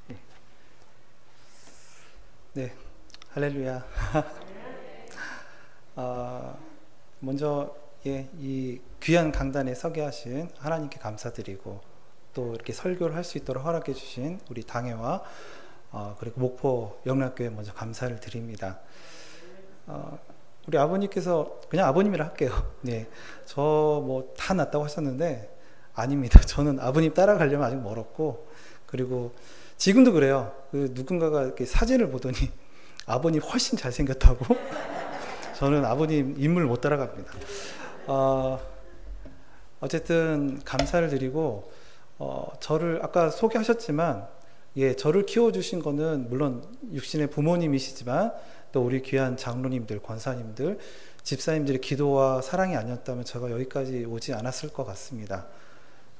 예. 네, 할렐루야. 먼저 이 귀한 강단에 서게 하신 하나님께 감사드리고, 또 이렇게 설교를 할 수 있도록 허락해 주신 우리 당회와 그리고 목포 영락교회 먼저 감사를 드립니다. 우리 아버님께서, 그냥 아버님이라 할게요. 네, 저 뭐 다 낫다고 하셨는데 아닙니다. 저는 아버님 따라가려면 아직 멀었고, 그리고 지금도 그래요. 누군가가 이렇게 사진을 보더니 아버님 훨씬 잘생겼다고. 저는 아버님 인물 못 따라갑니다. 어쨌든 감사를 드리고, 저를 아까 소개하셨지만, 저를 키워주신 거는 물론 육신의 부모님이시지만 또 우리 귀한 장로님들, 권사님들, 집사님들의 기도와 사랑이 아니었다면 제가 여기까지 오지 않았을 것 같습니다.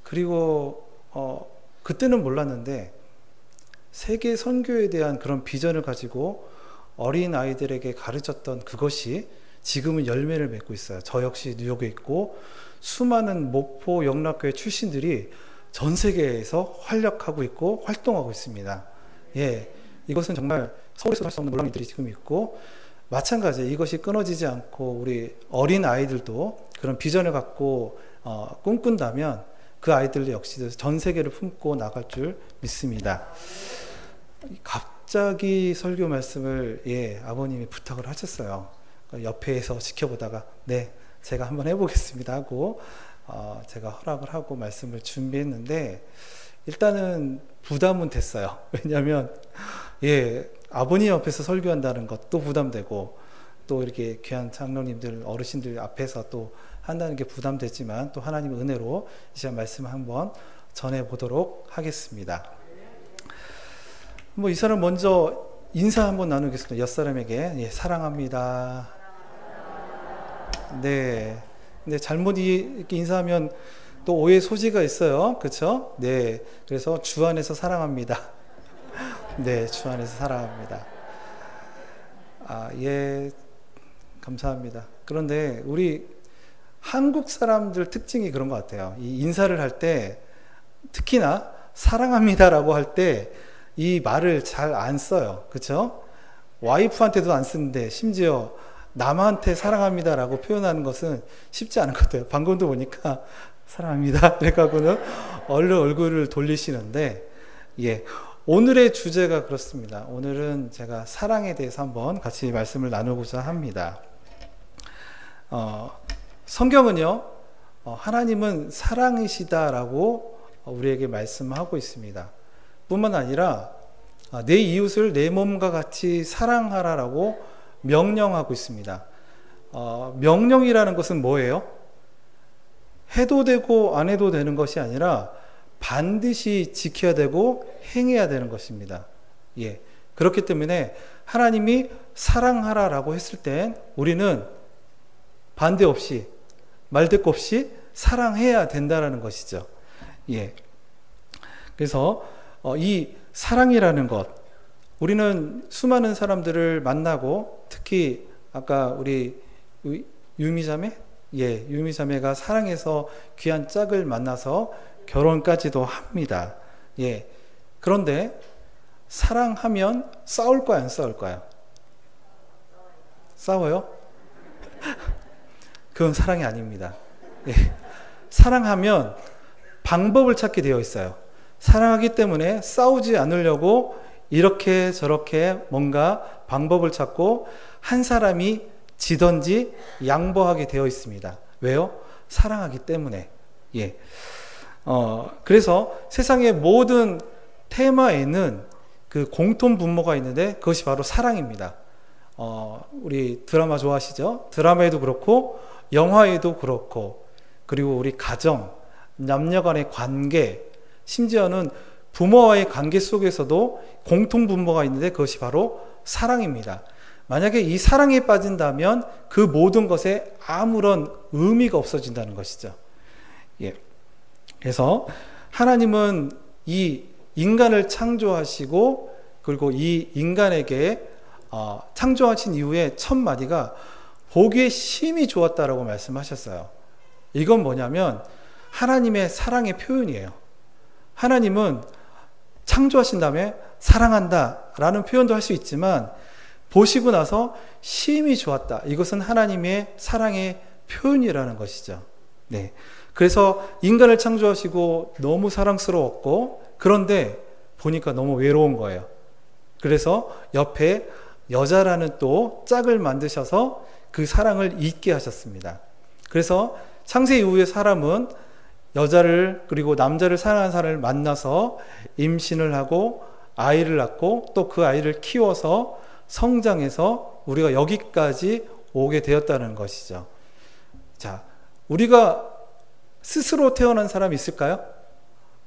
그리고 그때는 몰랐는데 세계 선교에 대한 그런 비전을 가지고 어린 아이들에게 가르쳤던 그것이 지금은 열매를 맺고 있어요. 저 역시 뉴욕에 있고 수많은 목포 영락교회 출신들이 전 세계에서 활약하고 있고 활동하고 있습니다. 이것은 정말 서울에서 할 수 없는 놀라움들이 지금 있고, 마찬가지 이것이 끊어지지 않고 우리 어린 아이들도 그런 비전을 갖고 꿈꾼다면 그 아이들 역시도 전 세계를 품고 나갈 줄 믿습니다. 갑자기 설교 말씀을 아버님이 부탁을 하셨어요. 옆에서 지켜보다가 네, 제가 한번 해보겠습니다 하고 제가 허락을 하고 말씀을 준비했는데, 일단은 부담은 됐어요. 왜냐하면 아버님 옆에서 설교한다는 것도 부담되고, 또 이렇게 귀한 장로님들, 어르신들 앞에서 또 한다는 게 부담되지만, 또 하나님의 은혜로 이 시간 말씀을 한번 전해보도록 하겠습니다. 이 사람 먼저 인사 한번 나누겠습니다. 옆사람에게 사랑합니다. 네. 근데 잘못 이렇게 인사하면 또 오해 소지가 있어요. 그렇죠? 네. 그래서 주 안에서 사랑합니다. 네, 주 안에서 사랑합니다. 감사합니다. 그런데 우리 한국 사람들 특징이 그런 것 같아요. 이 인사를 할 때, 특히나 사랑합니다라고 할 때 이 말을 잘 안 써요. 그렇죠? 와이프한테도 안 쓰는데 심지어 남한테 사랑합니다라고 표현하는 것은 쉽지 않은 것 같아요. 방금도 보니까 사랑합니다 그래가지고는 얼른 얼굴을 돌리시는데, 오늘의 주제가 그렇습니다. 오늘은 제가 사랑에 대해서 한번 같이 말씀을 나누고자 합니다. 성경은요, 하나님은 사랑이시다라고 우리에게 말씀하고 있습니다. 뿐만 아니라 내 이웃을 내 몸과 같이 사랑하라라고 명령하고 있습니다. 명령이라는 것은 뭐예요? 해도 되고 안 해도 되는 것이 아니라 반드시 지켜야 되고 행해야 되는 것입니다. 그렇기 때문에 하나님이 사랑하라라고 했을 땐 우리는 반대 없이, 말대꾸 없이 사랑해야 된다라는 것이죠. 그래서 이 사랑이라는 것, 우리는 수많은 사람들을 만나고, 특히 아까 우리 유미자매? 유미자매가 사랑해서 귀한 짝을 만나서 결혼까지도 합니다. 그런데 사랑하면 싸울까요, 안 싸울까요? 싸워요? 그건 사랑이 아닙니다. 사랑하면 방법을 찾게 되어 있어요. 사랑하기 때문에 싸우지 않으려고 이렇게 저렇게 뭔가 방법을 찾고 한 사람이 지든지 양보하게 되어 있습니다. 왜요? 사랑하기 때문에. 그래서 세상의 모든 테마에는 그 공통 분모가 있는데 그것이 바로 사랑입니다. 우리 드라마 좋아하시죠? 드라마에도 그렇고 영화에도 그렇고, 그리고 우리 가정, 남녀 간의 관계, 심지어는 부모와의 관계 속에서도 공통 분모가 있는데 그것이 바로 사랑입니다. 만약에 이 사랑에 빠진다면 그 모든 것에 아무런 의미가 없어진다는 것이죠. 그래서 하나님은 이 인간을 창조하시고, 그리고 이 인간에게 창조하신 이후에 첫 마디가 보기에 심히 좋았다라고 말씀하셨어요. 이건 뭐냐면 하나님의 사랑의 표현이에요. 하나님은 창조하신 다음에 사랑한다 라는 표현도 할 수 있지만 보시고 나서 심히 좋았다. 이것은 하나님의 사랑의 표현이라는 것이죠. 네. 그래서 인간을 창조하시고 너무 사랑스러웠고 그런데 보니까 너무 외로운 거예요. 그래서 옆에 여자라는 또 짝을 만드셔서 그 사랑을 잊게 하셨습니다. 그래서 창세 이후에 사람은 여자를 그리고 남자를 사랑하는 사람을 만나서 임신을 하고 아이를 낳고 또 그 아이를 키워서 성장해서 우리가 여기까지 오게 되었다는 것이죠. 자, 우리가 스스로 태어난 사람이 있을까요?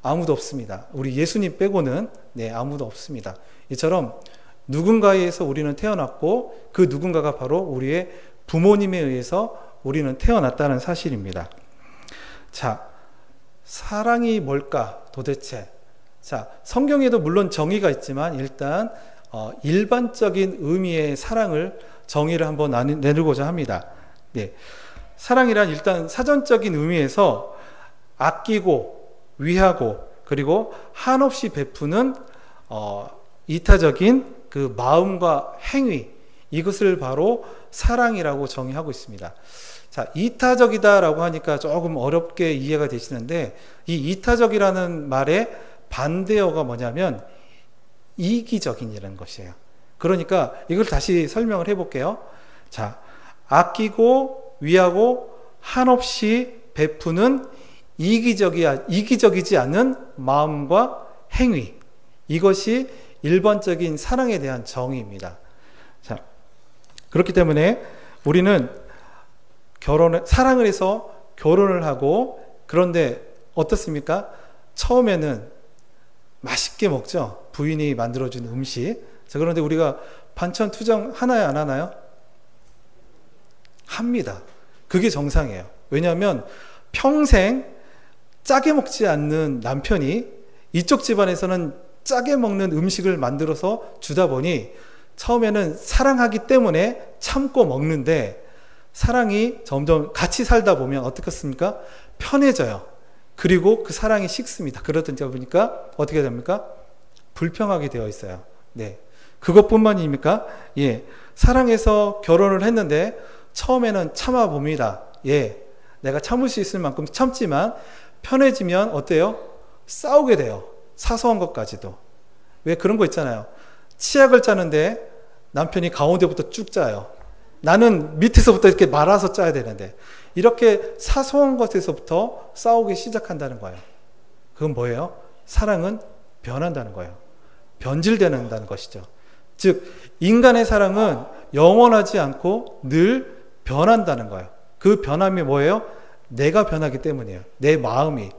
아무도 없습니다. 우리 예수님 빼고는 아무도 없습니다. 이처럼 누군가에 의해서 우리는 태어났고 그 누군가가 바로 우리의 부모님에 의해서 우리는 태어났다는 사실입니다. 자, 사랑이 뭘까 도대체? 자, 성경에도 물론 정의가 있지만 일단 일반적인 의미의 사랑을 정의를 한번 내놓고자 합니다. 네. 사랑이란 일단 사전적인 의미에서 아끼고 위하고 그리고 한없이 베푸는 이타적인 그 마음과 행위, 이것을 바로 사랑이라고 정의하고 있습니다. 자, 이타적이다라고 하니까 조금 어렵게 이해가 되시는데 이 이타적이라는 말의 반대어가 뭐냐면 이기적인이라는 것이에요. 그러니까 이걸 다시 설명을 해볼게요. 자, 아끼고 위하고 한없이 베푸는 이기적이지 않은 마음과 행위, 이것이 일반적인 사랑에 대한 정의입니다. 자, 그렇기 때문에 우리는 사랑을 해서 결혼을 하고 그런데 어떻습니까? 처음에는 맛있게 먹죠. 부인이 만들어준 음식. 자, 그런데 우리가 반찬 투정 하나요, 안 하나요? 합니다. 그게 정상이에요. 왜냐하면 평생 짜게 먹지 않는 남편이 이쪽 집안에서는 짜게 먹는 음식을 만들어서 주다 보니 처음에는 사랑하기 때문에 참고 먹는데 사랑이 점점 같이 살다 보면 어떻겠습니까? 편해져요. 그리고 그 사랑이 식습니다. 그러다 보니까 어떻게 됩니까? 불평하게 되어 있어요. 네. 그것뿐만입니까? 예. 사랑해서 결혼을 했는데 처음에는 참아봅니다. 예. 내가 참을 수 있을 만큼 참지만 편해지면 어때요? 싸우게 돼요. 사소한 것까지도. 왜 그런 거 있잖아요. 치약을 짜는데 남편이 가운데부터 쭉 짜요. 나는 밑에서부터 이렇게 말아서 짜야 되는데 이렇게 사소한 것에서부터 싸우기 시작한다는 거예요. 그건 뭐예요? 사랑은 변한다는 거예요. 변질된다는 것이죠. 즉 인간의 사랑은 영원하지 않고 늘 변한다는 거예요. 그 변함이 뭐예요? 내가 변하기 때문이에요. 내 마음이.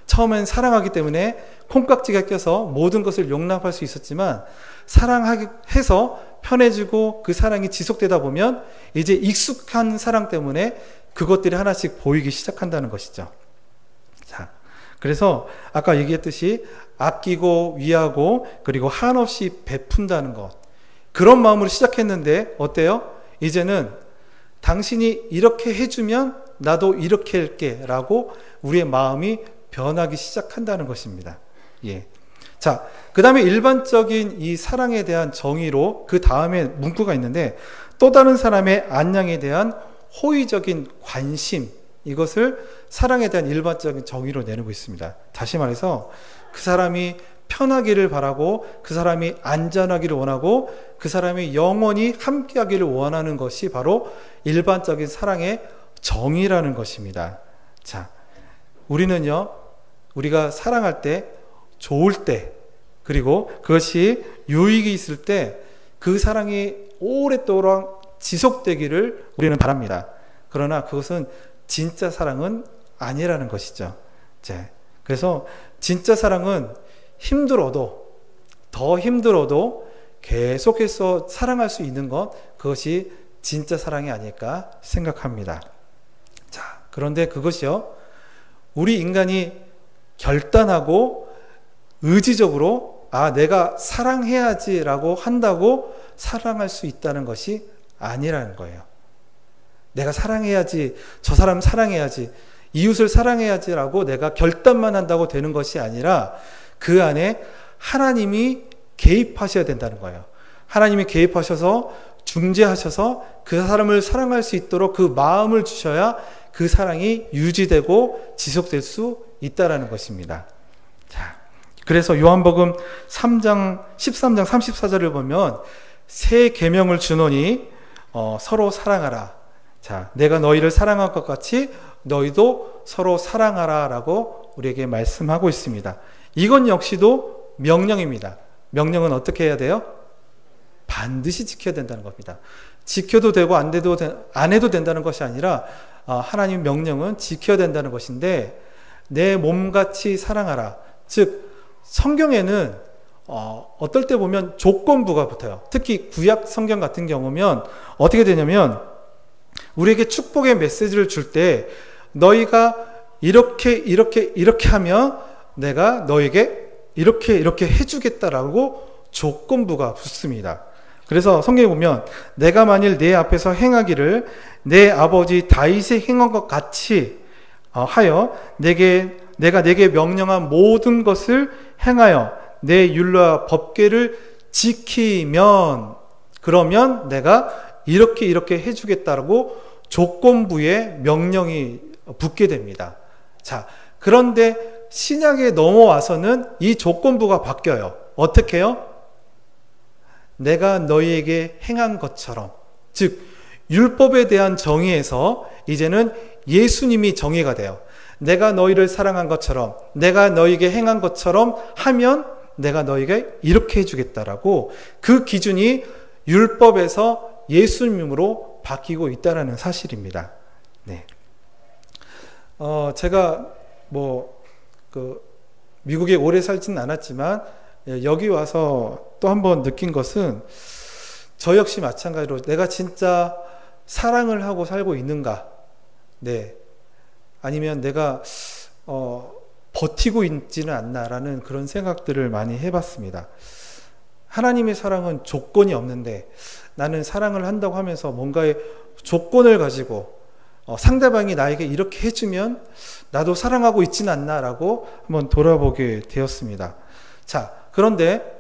처음엔 사랑하기 때문에 콩깍지가 껴서 모든 것을 용납할 수 있었지만 사랑해서 편해지고 그 사랑이 지속되다 보면 이제 익숙한 사랑 때문에 그것들이 하나씩 보이기 시작한다는 것이죠. 자, 그래서 아까 얘기했듯이 아끼고 위하고 그리고 한없이 베푼다는 것, 그런 마음으로 시작했는데 어때요? 이제는 당신이 이렇게 해주면 나도 이렇게 할게 라고 우리의 마음이 변하기 시작한다는 것입니다. 예. 자, 그 다음에 일반적인 이 사랑에 대한 정의로 그 다음에 문구가 있는데 또 다른 사람의 안녕에 대한 호의적인 관심, 이것을 사랑에 대한 일반적인 정의로 내놓고 있습니다. 다시 말해서 그 사람이 편하기를 바라고 그 사람이 안전하기를 원하고 그 사람이 영원히 함께하기를 원하는 것이 바로 일반적인 사랑의 정의라는 것입니다. 자, 우리는요, 우리가 사랑할 때, 좋을 때, 그리고 그것이 유익이 있을 때 그 사랑이 오랫도록 지속되기를 우리는 바랍니다. 그러나 그것은 진짜 사랑은 아니라는 것이죠. 자, 그래서 진짜 사랑은 힘들어도, 더 힘들어도 계속해서 사랑할 수 있는 것, 그것이 진짜 사랑이 아닐까 생각합니다. 자, 그런데 그것이요, 우리 인간이 결단하고 의지적으로 내가 사랑해야지 라고 한다고 사랑할 수 있다는 것이 아니라는 거예요. 내가 사랑해야지, 저 사람 사랑해야지, 이웃을 사랑해야지 라고 내가 결단만 한다고 되는 것이 아니라 그 안에 하나님이 개입하셔야 된다는 거예요. 하나님이 개입하셔서 중재하셔서 그 사람을 사랑할 수 있도록 그 마음을 주셔야 그 사랑이 유지되고 지속될 수 있다라는 것입니다. 자, 그래서 요한복음 13장 34절을 보면 새 계명을 주노니 서로 사랑하라. 자, 내가 너희를 사랑할 것 같이 너희도 서로 사랑하라 라고 우리에게 말씀하고 있습니다. 이건 역시도 명령입니다. 명령은 어떻게 해야 돼요? 반드시 지켜야 된다는 겁니다. 지켜도 되고 안 해도 된다는 것이 아니라 하나님 명령은 지켜야 된다는 것인데 내 몸같이 사랑하라. 즉 성경에는 어떨 때 보면 조건부가 붙어요. 특히 구약 성경 같은 경우면 어떻게 되냐면 우리에게 축복의 메시지를 줄 때 너희가 이렇게 하면 내가 너에게 이렇게 해주겠다라고 조건부가 붙습니다. 그래서 성경에 보면 내가 만일 내 앞에서 행하기를 내 아버지 다윗이 행한 것 같이 하여 내가 내게 명령한 모든 것을 행하여 내 율례와 법궤를 지키면 그러면 내가 이렇게 해주겠다라고 조건부에 명령이 붙게 됩니다. 자, 그런데 신약에 넘어와서는 이 조건부가 바뀌어요. 어떻게 해요? 내가 너희에게 행한 것처럼, 즉 율법에 대한 정의에서 이제는 예수님이 정의가 돼요. 내가 너희를 사랑한 것처럼, 내가 너희에게 행한 것처럼 하면 내가 너희에게 이렇게 해주겠다라고 그 기준이 율법에서 예수님으로 바뀌고 있다는 사실입니다. 네. 제가 미국에 오래 살지는 않았지만 여기 와서 또 한 번 느낀 것은 저 역시 마찬가지로 내가 진짜 사랑을 하고 살고 있는가? 네. 아니면 내가 버티고 있지는 않나라는 그런 생각들을 많이 해봤습니다. 하나님의 사랑은 조건이 없는데 나는 사랑을 한다고 하면서 뭔가의 조건을 가지고 상대방이 나에게 이렇게 해주면 나도 사랑하고 있지는 않나라고 한번 돌아보게 되었습니다. 자, 그런데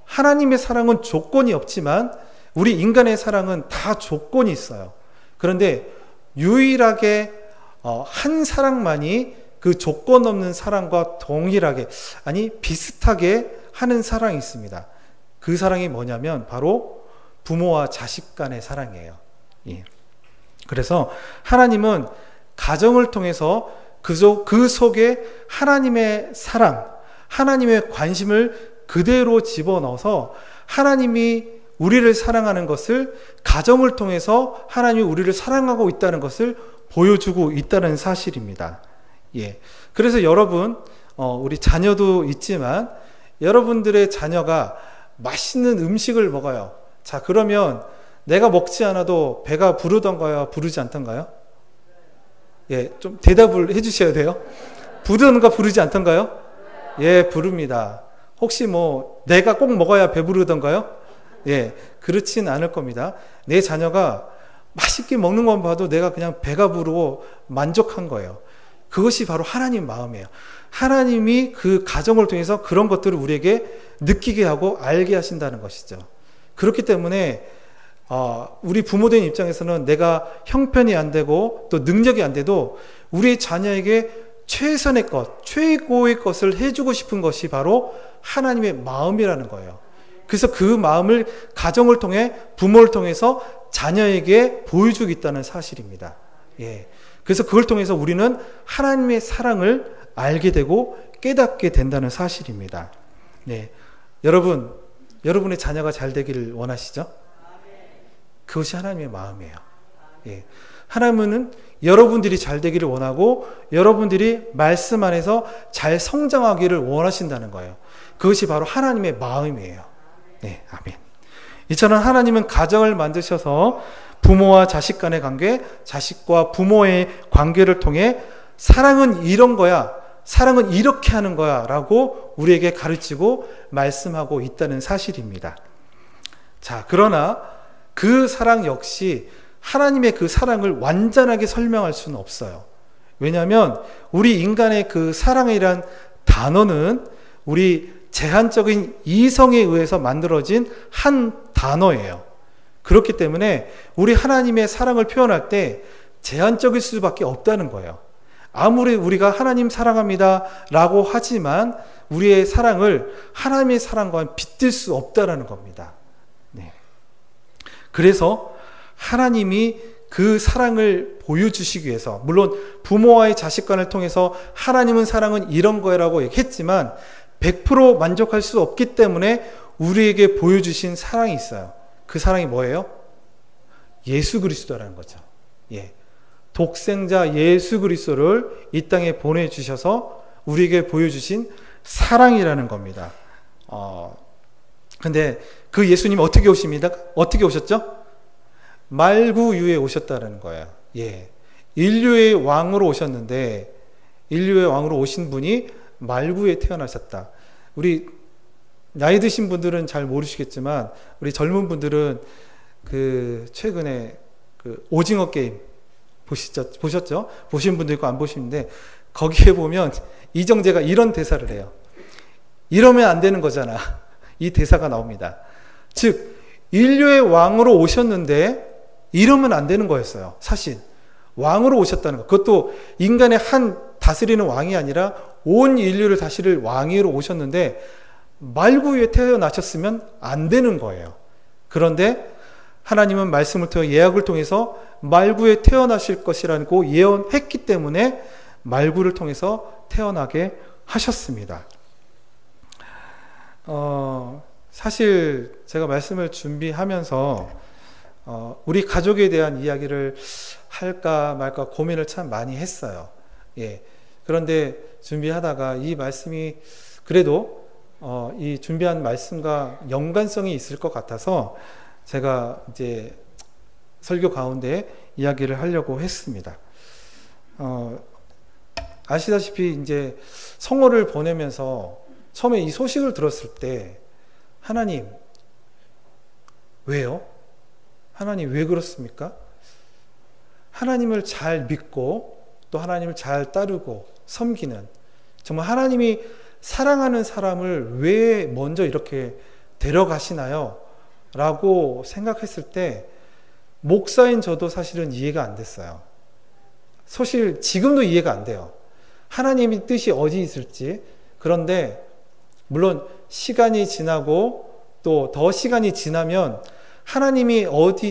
하나님의 사랑은 조건이 없지만 우리 인간의 사랑은 다 조건이 있어요. 그런데 유일하게 한 사랑만이 그 조건 없는 사랑과 동일하게 비슷하게 하는 사랑이 있습니다. 그 사랑이 뭐냐면 바로 부모와 자식 간의 사랑이에요. 예. 그래서 하나님은 가정을 통해서 그 속에 하나님의 사랑, 하나님의 관심을 그대로 집어넣어서 하나님이 우리를 사랑하는 것을 가정을 통해서 하나님이 우리를 사랑하고 있다는 것을 보여주고 있다는 사실입니다. 예. 그래서 여러분, 우리 자녀도 있지만 여러분들의 자녀가 맛있는 음식을 먹어요. 자, 그러면 내가 먹지 않아도 배가 부르던가요? 부르지 않던가요? 예, 좀 대답을 해주셔야 돼요. 부르던가 부르지 않던가요? 예, 부릅니다. 혹시 내가 꼭 먹어야 배부르던가요? 예, 그렇진 않을 겁니다. 내 자녀가 맛있게 먹는 건 봐도 내가 그냥 배가 부르고 만족한 거예요. 그것이 바로 하나님 마음이에요. 하나님이 그 가정을 통해서 그런 것들을 우리에게 느끼게 하고 알게 하신다는 것이죠. 그렇기 때문에 우리 부모된 입장에서는 내가 형편이 안 되고 또 능력이 안 돼도 우리 자녀에게 최선의 것, 최고의 것을 해주고 싶은 것이 바로 하나님의 마음이라는 거예요. 그래서 그 마음을 가정을 통해 부모를 통해서 자녀에게 보여주고 있다는 사실입니다. 예. 그래서 그걸 통해서 우리는 하나님의 사랑을 알게 되고 깨닫게 된다는 사실입니다. 네. 여러분의 자녀가 잘 되기를 원하시죠? 그것이 하나님의 마음이에요. 예. 하나님은 여러분들이 잘 되기를 원하고 여러분들이 말씀 안에서 잘 성장하기를 원하신다는 거예요. 그것이 바로 하나님의 마음이에요. 네, 아멘. 이처럼 하나님은 가정을 만드셔서 부모와 자식 간의 관계, 자식과 부모의 관계를 통해 사랑은 이런 거야, 사랑은 이렇게 하는 거야 라고 우리에게 가르치고 말씀하고 있다는 사실입니다. 자, 그러나 그 사랑 역시 하나님의 그 사랑을 완전하게 설명할 수는 없어요. 왜냐하면 우리 인간의 그 사랑이란 단어는 우리 제한적인 이성에 의해서 만들어진 한 단어예요. 그렇기 때문에 우리 하나님의 사랑을 표현할 때 제한적일 수밖에 없다는 거예요. 아무리 우리가 하나님 사랑합니다 라고 하지만 우리의 사랑을 하나님의 사랑과는 빗댈 수 없다라는 겁니다. 네. 그래서 하나님이 그 사랑을 보여주시기 위해서, 물론 부모와의 자식 간을 통해서 하나님은 사랑은 이런 거라고 얘기했지만 100% 만족할 수 없기 때문에 우리에게 보여주신 사랑이 있어요. 그 사랑이 뭐예요? 예수 그리스도라는 거죠. 예. 독생자 예수 그리스도를 이 땅에 보내주셔서 우리에게 보여주신 사랑이라는 겁니다. 근데 그 예수님이 어떻게 오십니다? 어떻게 오셨죠? 말구유에 오셨다는 거예요. 예. 인류의 왕으로 오셨는데, 인류의 왕으로 오신 분이 말구에 태어나셨다. 우리 나이 드신 분들은 잘 모르시겠지만, 우리 젊은 분들은 그 최근에 그 오징어 게임 보셨죠? 보신 분도 있고 안 보시는데, 거기에 보면 이정재가 이런 대사를 해요. 이러면 안 되는 거잖아. 이 대사가 나옵니다. 즉, 인류의 왕으로 오셨는데 이러면 안 되는 거였어요. 사실 왕으로 오셨다는 것, 그것도 인간의 한 다스리는 왕이 아니라 온 인류를 다스릴 왕으로 오셨는데 말구유에 태어나셨으면 안 되는 거예요. 그런데 하나님은 말씀을 통해 예약을 통해서 말구에 태어나실 것이라고 예언했기 때문에 말구를 통해서 태어나게 하셨습니다. 사실 제가 말씀을 준비하면서 우리 가족에 대한 이야기를 할까 말까 고민을 참 많이 했어요. 예. 그런데 준비하다가 이 말씀이 그래도 이 준비한 말씀과 연관성이 있을 것 같아서 제가 이제 설교 가운데 이야기를 하려고 했습니다. 아시다시피 이제 성호를 보내면서 처음에 이 소식을 들었을 때 하나님 왜요? 하나님 왜 그렇습니까? 하나님을 잘 믿고 또 하나님을 잘 따르고 섬기는, 정말 하나님이 사랑하는 사람을 왜 먼저 이렇게 데려가시나요? 라고 생각했을 때 목사인 저도 사실은 이해가 안 됐어요. 사실 지금도 이해가 안 돼요. 하나님의 뜻이 어디 있을지. 그런데 물론 시간이 지나고 또 더 시간이 지나면 하나님이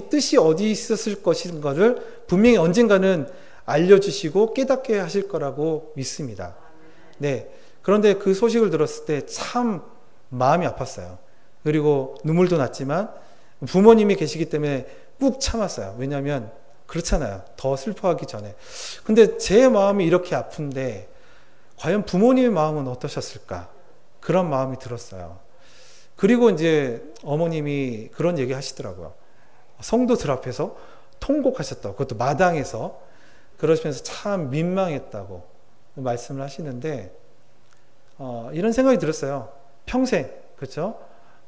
뜻이 어디 있었을 것인가를 분명히 언젠가는 알려주시고 깨닫게 하실 거라고 믿습니다. 네. 그런데 그 소식을 들었을 때 참 마음이 아팠어요. 그리고 눈물도 났지만 부모님이 계시기 때문에 꾹 참았어요. 왜냐하면 그렇잖아요. 더 슬퍼하기 전에. 근데 제 마음이 이렇게 아픈데 과연 부모님의 마음은 어떠셨을까? 그런 마음이 들었어요. 그리고 이제 어머님이 그런 얘기 하시더라고요. 성도들 앞에서 통곡하셨다고. 그것도 마당에서. 그러시면서 참 민망했다고 말씀을 하시는데 이런 생각이 들었어요. 평생, 그렇죠?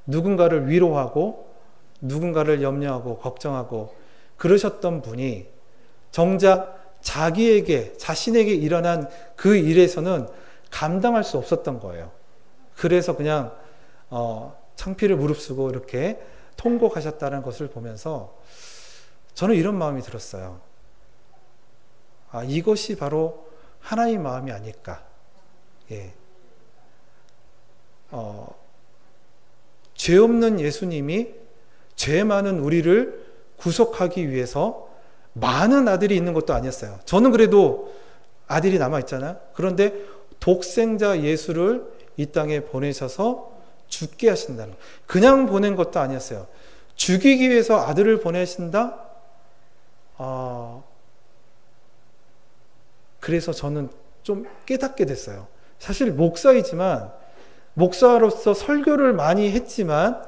누군가를 위로하고 누군가를 염려하고 걱정하고 그러셨던 분이 정작 자신에게 일어난 그 일에서는 감당할 수 없었던 거예요. 그래서 그냥 창피를 무릅쓰고 이렇게 통곡하셨다는 것을 보면서 저는 이런 마음이 들었어요. 이것이 바로 하나님의 마음이 아닐까. 예. 죄 없는 예수님이 죄 많은 우리를 구속하기 위해서 많은 아들이 있는 것도 아니었어요. 저는 그래도 아들이 남아있잖아요. 그런데 독생자 예수를 이 땅에 보내셔서 죽게 하신다는 거예요. 그냥 보낸 것도 아니었어요. 죽이기 위해서 아들을 보내신다? 그래서 저는 좀 깨닫게 됐어요. 사실 목사이지만, 목사로서 설교를 많이 했지만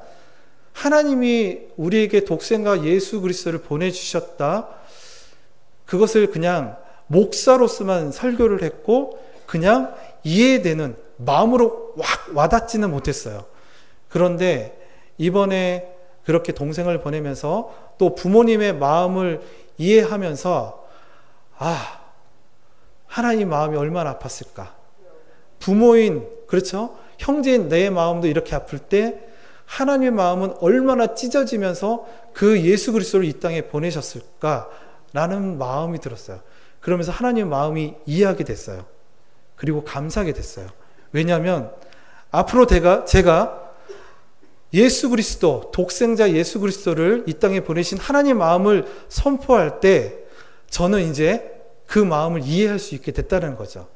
하나님이 우리에게 독생자 예수 그리스도를 보내주셨다. 그것을 그냥 목사로서만 설교를 했고 그냥 이해되는 마음으로 확 와닿지는 못했어요. 그런데 이번에 그렇게 동생을 보내면서 또 부모님의 마음을 이해하면서 하나님 마음이 얼마나 아팠을까. 부모인, 그렇죠? 형제인 내 마음도 이렇게 아플 때 하나님의 마음은 얼마나 찢어지면서 그 예수 그리스도를 이 땅에 보내셨을까라는 마음이 들었어요. 그러면서 하나님의 마음이 이해하게 됐어요. 그리고 감사하게 됐어요. 왜냐하면 앞으로 제가 예수 그리스도, 독생자 예수 그리스도를 이 땅에 보내신 하나님의 마음을 선포할 때 저는 이제 그 마음을 이해할 수 있게 됐다는 거죠.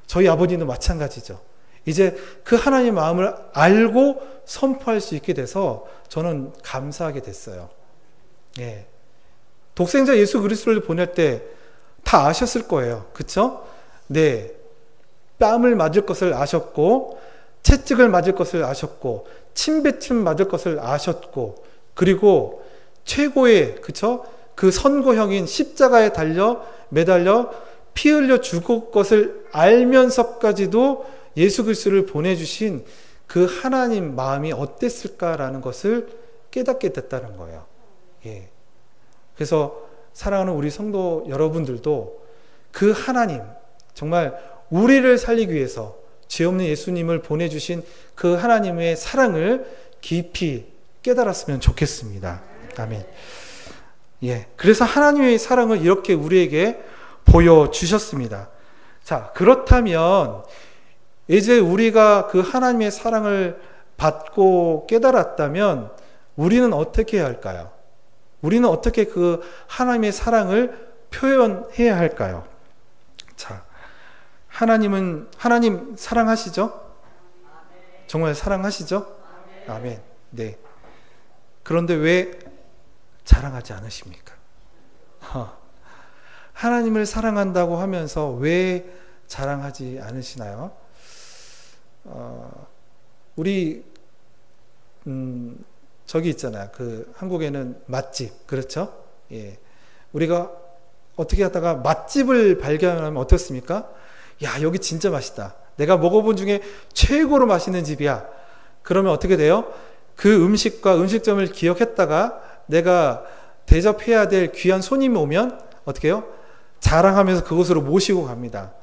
저희 아버님도 마찬가지죠. 이제 그 하나님의 마음을 알고 선포할 수 있게 돼서 저는 감사하게 됐어요. 예. 독생자 예수 그리스도를 보낼 때 다 아셨을 거예요. 그쵸? 네. 뺨을 맞을 것을 아셨고, 채찍을 맞을 것을 아셨고, 침뱉음 맞을 것을 아셨고, 그리고 최고의, 그쵸? 그 선고형인 십자가에 매달려 피 흘려 죽을 것을 알면서까지도 예수 그리스도를 보내주신 그 하나님 마음이 어땠을까라는 것을 깨닫게 됐다는 거예요. 예. 그래서 사랑하는 우리 성도 여러분들도 그 하나님, 정말 우리를 살리기 위해서 죄 없는 예수님을 보내주신 그 하나님의 사랑을 깊이 깨달았으면 좋겠습니다. 아멘. 예. 그래서 하나님의 사랑을 이렇게 우리에게 보여주셨습니다. 자, 그렇다면 이제 우리가 그 하나님의 사랑을 받고 깨달았다면 우리는 어떻게 해야 할까요? 우리는 어떻게 그 하나님의 사랑을 표현해야 할까요? 자, 하나님 사랑하시죠? 정말 사랑하시죠? 아멘. 네. 그런데 왜 자랑하지 않으십니까? 하나님을 사랑한다고 하면서 왜 자랑하지 않으시나요? 우리 저기 있잖아요. 그 한국에는 맛집, 그렇죠? 예. 우리가 어떻게 하다가 맛집을 발견하면 어떻습니까? 야, 여기 진짜 맛있다. 내가 먹어본 중에 최고로 맛있는 집이야. 그러면 어떻게 돼요? 그 음식과 음식점을 기억했다가 내가 대접해야 될 귀한 손님이 오면 어떻게 해요? 자랑하면서 그곳으로 모시고 갑니다.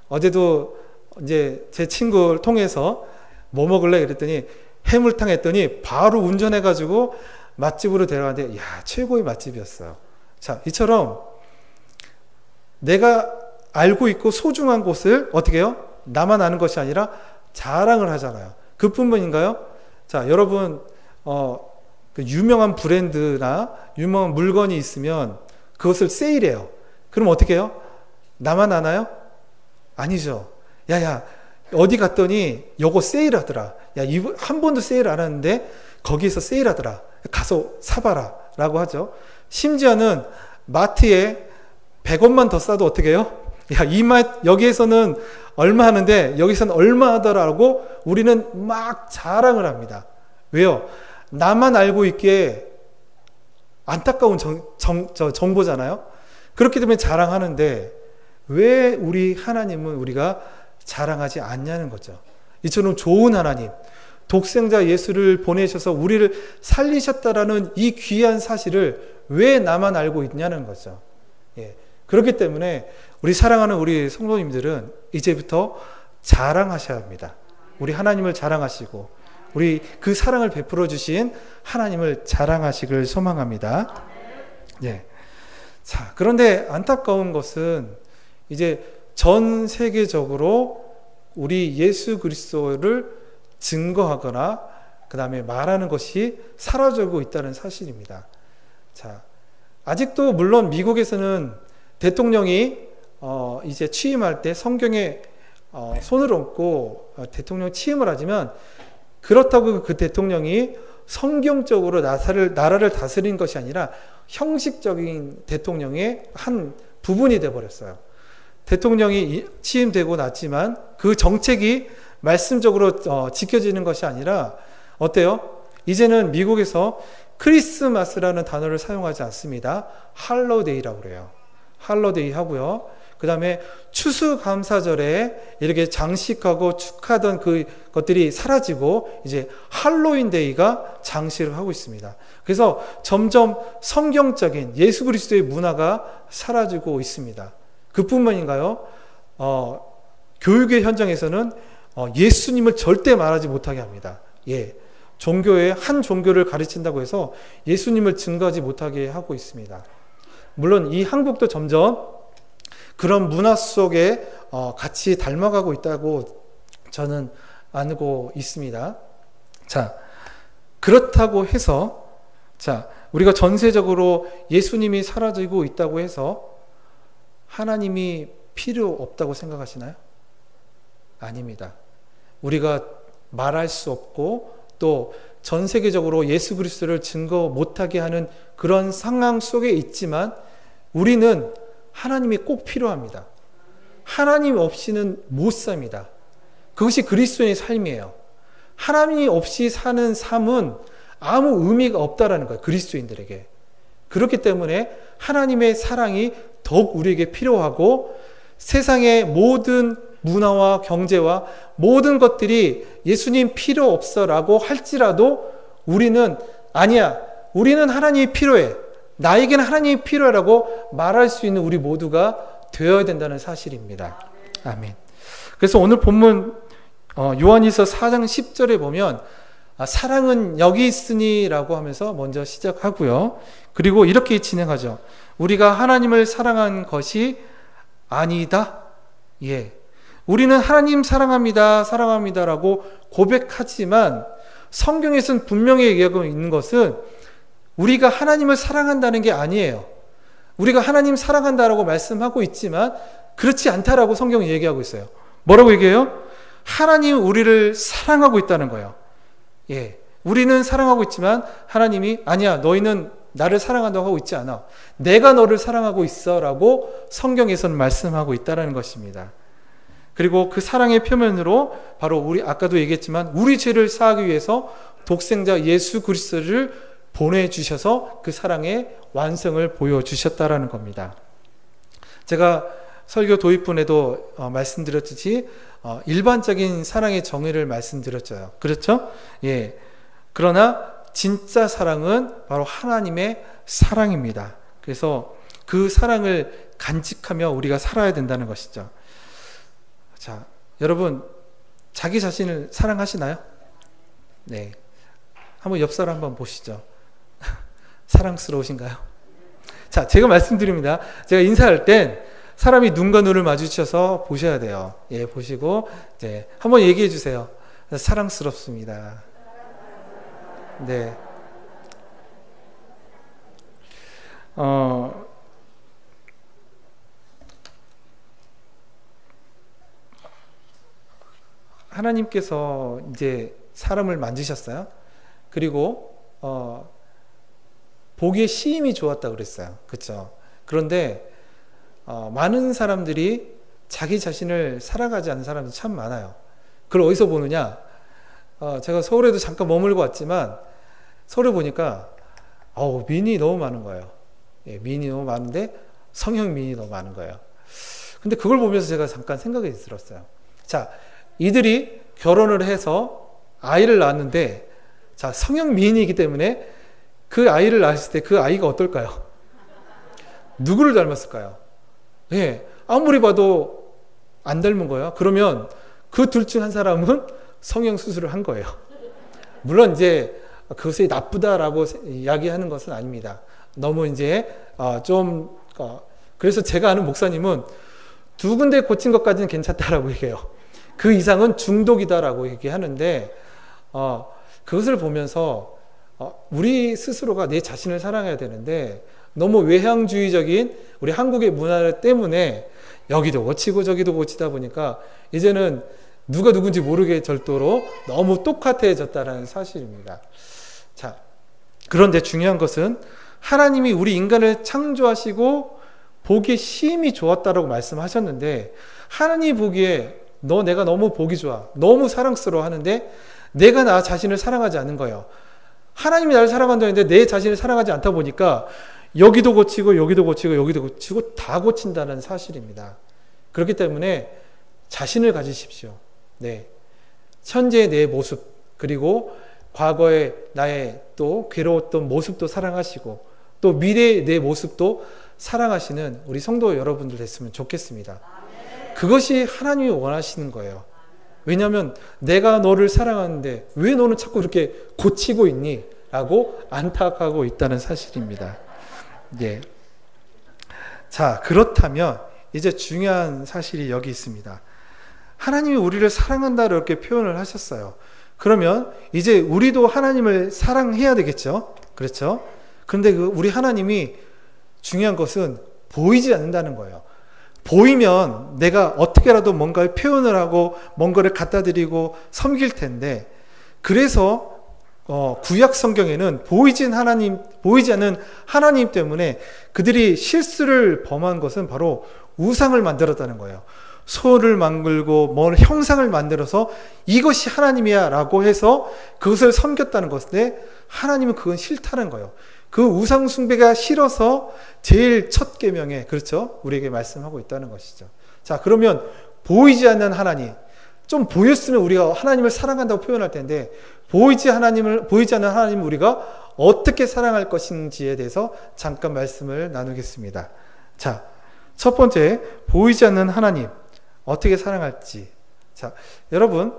어제도 이제 제 친구를 통해서 뭐 먹을래? 그랬더니 해물탕 했더니 바로 운전해가지고 맛집으로 데려가는데, 야, 최고의 맛집이었어요. 자, 이처럼 내가 알고 있고 소중한 곳을 어떻게 해요? 나만 아는 것이 아니라 자랑을 하잖아요. 그뿐만인가요? 자, 여러분, 그 유명한 브랜드나 유명한 물건이 있으면 그것을 세일해요. 그럼 어떻게 해요? 나만 아나요? 아니죠. 야, 어디 갔더니 요거 세일하더라. 야, 한 번도 세일 안 하는데 거기에서 세일하더라. 가서 사봐라. 라고 하죠. 심지어는 마트에 100원만 더 싸도 어떻게 해요? 야, 여기에서는 얼마 하는데 여기서는 얼마 하더라고 우리는 막 자랑을 합니다. 왜요? 나만 알고 있기에 안타까운 정보잖아요. 그렇기 때문에 자랑하는데 왜 우리 하나님은 우리가 자랑하지 않냐는 거죠. 이처럼 좋은 하나님, 독생자 예수를 보내셔서 우리를 살리셨다라는 이 귀한 사실을 왜 나만 알고 있냐는 거죠. 예. 그렇기 때문에 우리 사랑하는 우리 성도님들은 이제부터 자랑하셔야 합니다. 우리 하나님을 자랑하시고 우리 그 사랑을 베풀어 주신 하나님을 자랑하시길 소망합니다. 예. 자, 그런데 안타까운 것은 이제 전 세계적으로 우리 예수 그리스도를 증거하거나 그 다음에 말하는 것이 사라지고 있다는 사실입니다. 자, 아직도 물론 미국에서는 대통령이 이제 취임할 때 성경에 손을 얹고 대통령 취임을 하지만 그렇다고 그 대통령이 성경적으로 나라를 다스린 것이 아니라 형식적인 대통령의 한 부분이 되어버렸어요. 대통령이 취임되고 났지만 그 정책이 말씀적으로 지켜지는 것이 아니라 어때요? 이제는 미국에서 크리스마스라는 단어를 사용하지 않습니다. 할로데이라고 그래요. 할로데이 하고요. 그 다음에 추수감사절에 이렇게 장식하고 축하던 그것들이 사라지고 이제 할로윈데이가 장식을 하고 있습니다. 그래서 점점 성경적인 예수 그리스도의 문화가 사라지고 있습니다. 그뿐만인가요? 교육의 현장에서는 예수님을 절대 말하지 못하게 합니다. 예. 종교의 한 종교를 가르친다고 해서 예수님을 증거하지 못하게 하고 있습니다. 물론 이 한국도 점점 그런 문화 속에 같이 닮아가고 있다고 저는 알고 있습니다. 자, 그렇다고 해서 우리가 전세적으로 예수님이 사라지고 있다고 해서 하나님이 필요 없다고 생각하시나요? 아닙니다. 우리가 말할 수 없고 또 전 세계적으로 예수 그리스도를 증거 못하게 하는 그런 상황 속에 있지만 우리는 하나님이 꼭 필요합니다. 하나님 없이는 못 삽니다. 그것이 그리스도인의 삶이에요. 하나님이 없이 사는 삶은 아무 의미가 없다라는 거예요. 그리스도인들에게. 그렇기 때문에 하나님의 사랑이 더욱 우리에게 필요하고 세상의 모든 문화와 경제와 모든 것들이 예수님 필요 없어라고 할지라도 우리는 아니야. 우리는 하나님이 필요해. 나에게는 하나님이 필요하라고 말할 수 있는 우리 모두가 되어야 된다는 사실입니다. 아멘. 그래서 오늘 본문 요한일서 4장 10절에 보면 사랑은 여기 있으니 라고 하면서 먼저 시작하고요. 그리고 이렇게 진행하죠. 우리가 하나님을 사랑한 것이 아니다. 예. 우리는 하나님 사랑합니다. 사랑합니다라고 고백하지만 성경에서는 분명히 얘기하고 있는 것은 우리가 하나님을 사랑한다는 게 아니에요. 우리가 하나님 사랑한다라고 말씀하고 있지만 그렇지 않다라고 성경은 얘기하고 있어요. 뭐라고 얘기해요? 하나님 우리를 사랑하고 있다는 거예요. 예. 우리는 사랑하고 있지만 하나님이 아니야. 너희는 나를 사랑한다고 하고 있지 않아. 내가 너를 사랑하고 있어 라고 성경에서는 말씀하고 있다는 것입니다. 그리고 그 사랑의 표면으로 바로 우리 아까도 얘기했지만 우리 죄를 사하기 위해서 독생자 예수 그리스도를 보내주셔서 그 사랑의 완성을 보여주셨다라는 겁니다. 제가 설교 도입문에도 말씀드렸듯이 일반적인 사랑의 정의를 말씀드렸죠. 그렇죠? 예. 그러나 진짜 사랑은 바로 하나님의 사랑입니다. 그래서 그 사랑을 간직하며 우리가 살아야 된다는 것이죠. 자, 여러분 자기 자신을 사랑하시나요? 네. 한번 옆 사람 한번 보시죠. 사랑스러우신가요? 자, 제가 말씀드립니다. 제가 인사할 땐 사람이 눈과 눈을 마주쳐서 보셔야 돼요. 예, 보시고 이제 한번 얘기해 주세요. 사랑스럽습니다. 네. 하나님께서 이제 사람을 만드셨어요. 그리고 보기에 시임이 좋았다고 그랬어요. 그렇죠? 그런데 많은 사람들이 자기 자신을 살아가지 않는 사람들이 참 많아요. 그걸 어디서 보느냐? 제가 서울에도 잠깐 머물고 왔지만 서울에 보니까 미인이 너무 많은 거예요. 예, 미인이 너무 많은데 성형 미인이 너무 많은 거예요. 근데 그걸 보면서 제가 잠깐 생각이 들었어요. 자, 이들이 결혼을 해서 아이를 낳았는데 자, 성형 미인이기 때문에 그 아이를 낳았을 때 그 아이가 어떨까요? 누구를 닮았을까요? 예, 아무리 봐도 안 닮은 거예요. 그러면 그 둘 중 한 사람은 성형 수술을 한 거예요. 물론 이제 그것이 나쁘다라고 이야기하는 것은 아닙니다. 너무 이제 그래서 제가 아는 목사님은 2군데 고친 것까지는 괜찮다라고 얘기해요. 그 이상은 중독이다라고 얘기하는데 그것을 보면서 우리 스스로가 내 자신을 사랑해야 되는데 너무 외향주의적인 우리 한국의 문화 때문에 여기도 고치고 저기도 고치다 보니까 이제는 누가 누군지 모르게 절도로 너무 똑같아졌다는 사실입니다. 자, 그런데 중요한 것은 하나님이 우리 인간을 창조하시고 보기에 시임이 좋았다라고 말씀하셨는데 하나님이 보기에 내가 너무 보기 좋아, 너무 사랑스러워 하는데 내가 나 자신을 사랑하지 않는 거예요. 하나님이 나를 사랑한다는데 내 자신을 사랑하지 않다 보니까 여기도 고치고 여기도 고치고 여기도 고치고 다 고친다는 사실입니다. 그렇기 때문에 자신을 가지십시오. 네. 현재의 내 모습 그리고 과거의 나의 또 괴로웠던 모습도 사랑하시고 또 미래의 내 모습도 사랑하시는 우리 성도 여러분들 됐으면 좋겠습니다. 그것이 하나님이 원하시는 거예요. 왜냐하면 내가 너를 사랑하는데 왜 너는 자꾸 이렇게 고치고 있니? 라고 안타까워하고 있다는 사실입니다. 예. 자, 그렇다면 이제 중요한 사실이 여기 있습니다. 하나님이 우리를 사랑한다고 이렇게 표현을 하셨어요. 그러면 이제 우리도 하나님을 사랑해야 되겠죠? 그렇죠? 그런데 우리 하나님이 중요한 것은 보이지 않는다는 거예요. 보이면 내가 어떻게라도 뭔가를 표현을 하고 뭔가를 갖다 드리고 섬길 텐데, 그래서 구약 성경에는 보이지 않는 하나님 때문에 그들이 실수를 범한 것은 바로 우상을 만들었다는 거예요. 소를 만들고 뭘 형상을 만들어서 이것이 하나님이야 라고 해서 그것을 섬겼다는 것인데, 하나님은 그건 싫다는 거예요. 그 우상 숭배가 싫어서 제일 첫 계명에, 그렇죠? 우리에게 말씀하고 있다는 것이죠. 자, 그러면 보이지 않는 하나님, 좀 보였으면 우리가 하나님을 사랑한다고 표현할 텐데, 보이지 않는 하나님을 우리가 어떻게 사랑할 것인지에 대해서 잠깐 말씀을 나누겠습니다. 자, 첫 번째, 보이지 않는 하나님 어떻게 사랑할지. 자, 여러분,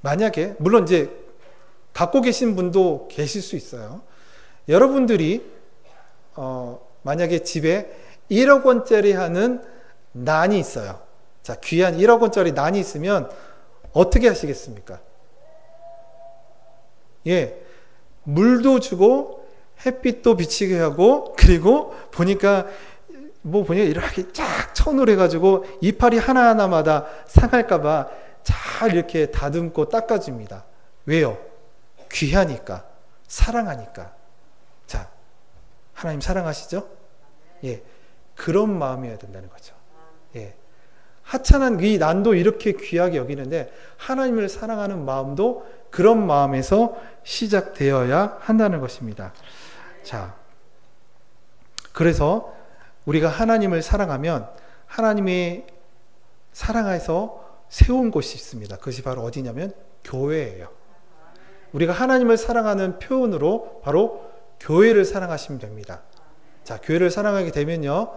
만약에 물론 이제 갖고 계신 분도 계실 수 있어요. 여러분들이 만약에 집에 1억 원짜리 하는 난이 있어요. 자, 귀한 1억 원짜리 난이 있으면 어떻게 하시겠습니까? 예, 물도 주고 햇빛도 비치게 하고, 그리고 보니까 이렇게 쫙 천을 해가지고 이파리 하나하나마다 상할까봐 잘 이렇게 다듬고 닦아줍니다. 왜요? 귀하니까, 사랑하니까. 자, 하나님 사랑하시죠? 예, 그런 마음이어야 된다는 거죠. 예, 하찮은 이 난도 이렇게 귀하게 여기는데 하나님을 사랑하는 마음도 그런 마음에서 시작되어야 한다는 것입니다. 자, 그래서 우리가 하나님을 사랑하면 하나님이 사랑해서 세운 곳이 있습니다. 그것이 바로 어디냐면 교회예요. 우리가 하나님을 사랑하는 표현으로 바로 교회를 사랑하시면 됩니다. 자, 교회를 사랑하게 되면요,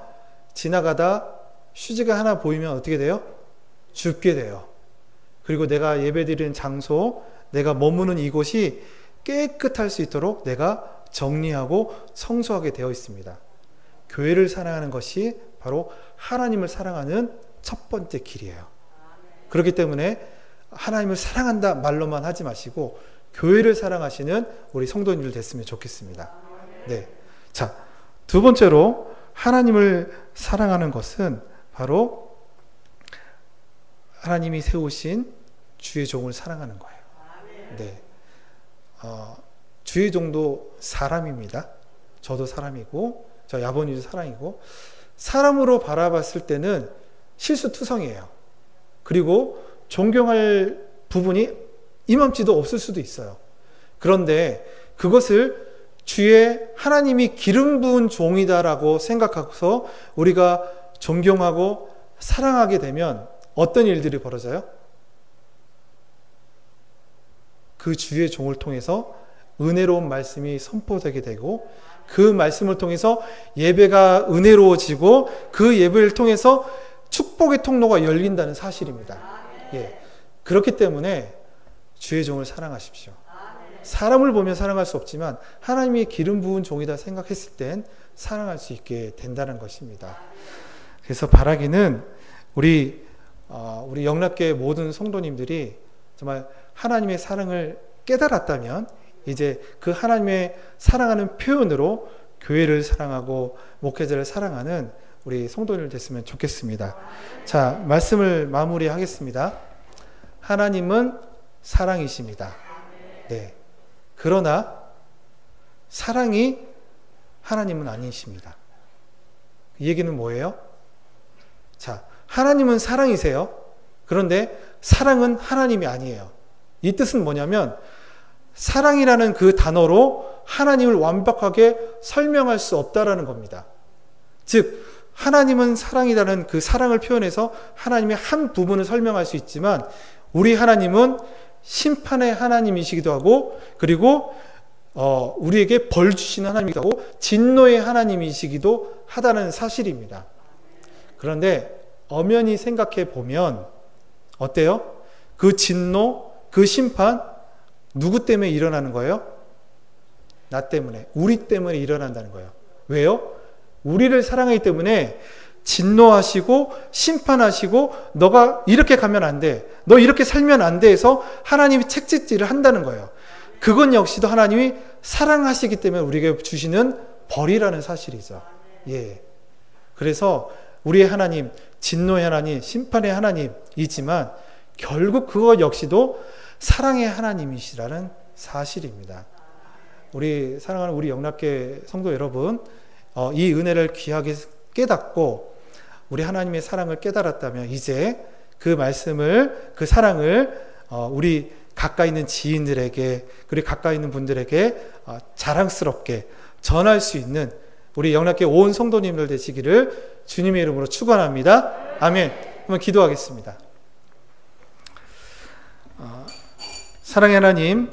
지나가다 휴지가 하나 보이면 어떻게 돼요? 줍게 돼요. 그리고 내가 예배드리는 장소, 내가 머무는 이곳이 깨끗할 수 있도록 내가 정리하고 청소하게 되어 있습니다. 교회를 사랑하는 것이 바로 하나님을 사랑하는 첫 번째 길이에요. 그렇기 때문에 하나님을 사랑한다 말로만 하지 마시고 교회를 사랑하시는 우리 성도님들 됐으면 좋겠습니다. 네. 자, 두 번째로 하나님을 사랑하는 것은 바로 하나님이 세우신 주의 종을 사랑하는 거예요. 네. 주의 종도 사람입니다. 저도 사람이고, 저희 아버님도 사람이고, 사람으로 바라봤을 때는 실수투성이에요. 그리고 존경할 부분이 이맘치도 없을 수도 있어요. 그런데 그것을 주의 하나님이 기름 부은 종이다라고 생각하고서 우리가 존경하고 사랑하게 되면 어떤 일들이 벌어져요? 그 주의 종을 통해서 은혜로운 말씀이 선포되게 되고, 그 말씀을 통해서 예배가 은혜로워지고, 그 예배를 통해서 축복의 통로가 열린다는 사실입니다. 예. 그렇기 때문에 주의 종을 사랑하십시오. 사람을 보면 사랑할 수 없지만 하나님이 기름 부은 종이다 생각했을 땐 사랑할 수 있게 된다는 것입니다. 그래서 바라기는 우리 영락교회 모든 성도님들이 정말 하나님의 사랑을 깨달았다면 이제 그 하나님의 사랑하는 표현으로 교회를 사랑하고 목회자를 사랑하는 우리 성도님들 됐으면 좋겠습니다. 자, 말씀을 마무리하겠습니다. 하나님은 사랑이십니다. 네. 그러나 사랑이 하나님은 아니십니다. 이 얘기는 뭐예요? 자, 하나님은 사랑이세요. 그런데 사랑은 하나님이 아니에요. 이 뜻은 뭐냐면 사랑이라는 그 단어로 하나님을 완벽하게 설명할 수 없다라는 겁니다. 즉 하나님은 사랑이라는 그 사랑을 표현해서 하나님의 한 부분을 설명할 수 있지만 우리 하나님은 심판의 하나님이시기도 하고, 그리고 우리에게 벌 주시는 하나님이기도 하고 진노의 하나님이시기도 하다는 사실입니다. 그런데 엄연히 생각해 보면 어때요? 그 진노, 그 심판 누구 때문에 일어나는 거예요? 나 때문에, 우리 때문에 일어난다는 거예요. 왜요? 우리를 사랑하기 때문에 진노하시고 심판하시고 너가 이렇게 가면 안 돼, 너 이렇게 살면 안 돼 해서 하나님이 책짓질을 한다는 거예요. 그건 역시도 하나님이 사랑하시기 때문에 우리에게 주시는 벌이라는 사실이죠. 예. 그래서 우리의 하나님, 진노의 하나님, 심판의 하나님이지만 결국 그것 역시도 사랑의 하나님이시라는 사실입니다. 우리 사랑하는 우리 영락계 성도 여러분, 이 은혜를 귀하게 깨닫고 우리 하나님의 사랑을 깨달았다면 이제 그 말씀을, 그 사랑을 우리 가까이 있는 지인들에게, 그리고 가까이 있는 분들에게 자랑스럽게 전할 수 있는 우리 영락계 온 성도님들 되시기를 주님의 이름으로 축원합니다. 아멘. 한번 기도하겠습니다. 사랑의 하나님,